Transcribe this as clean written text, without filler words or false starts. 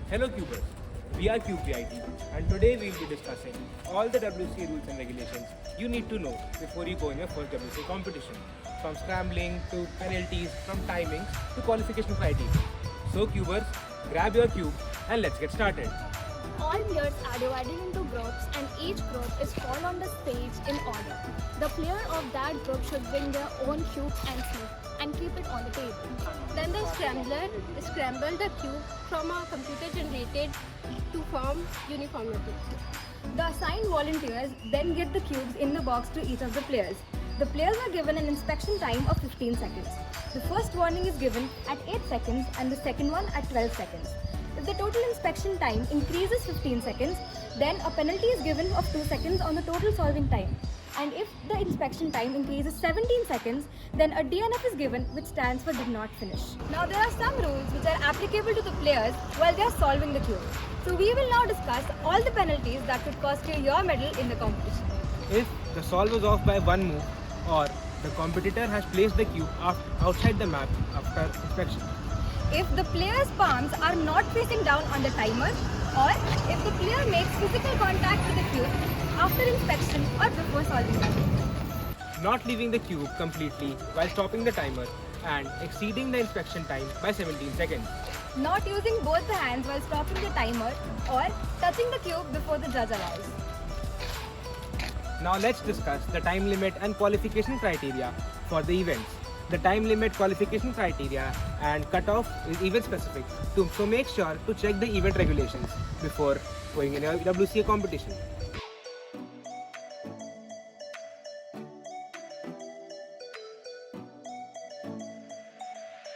Hello Cubers, we are CubeVIT and today we will be discussing all the WCA rules and regulations you need to know before you go in your first WCA competition. From scrambling to penalties, from timings to qualification criteria. So Cubers, grab your cube and let's get started. All players are divided into groups and each group is called on the stage in order. The player of that group should bring their own cube and slip and keep it on the table. Then the scrambler scramble the cube from a computer generated to form uniformity. The assigned volunteers then get the cubes in the box to each of the players. The players are given an inspection time of 15 seconds. The first warning is given at 8 seconds and the second one at 12 seconds. If the total inspection time increases 15 seconds, then a penalty is given of 2 seconds on the total solving time. And if the inspection time increases 17 seconds, then a DNF is given, which stands for did not finish. Now there are some rules which are applicable to the players while they are solving the cube. So we will now discuss all the penalties that could cost you your medal in the competition. If the solve is off by one move or the competitor has placed the cube outside the map after inspection. If the player's palms are not facing down on the timer, or if the player makes physical contact with the cube after inspection or before solving the cube. Not leaving the cube completely while stopping the timer and exceeding the inspection time by 17 seconds. Not using both the hands while stopping the timer or touching the cube before the judge allows. Now let's discuss the time limit and qualification criteria for the events. The time limit, qualification criteria and cutoff is event specific, so make sure to check the event regulations before going in a WCA competition.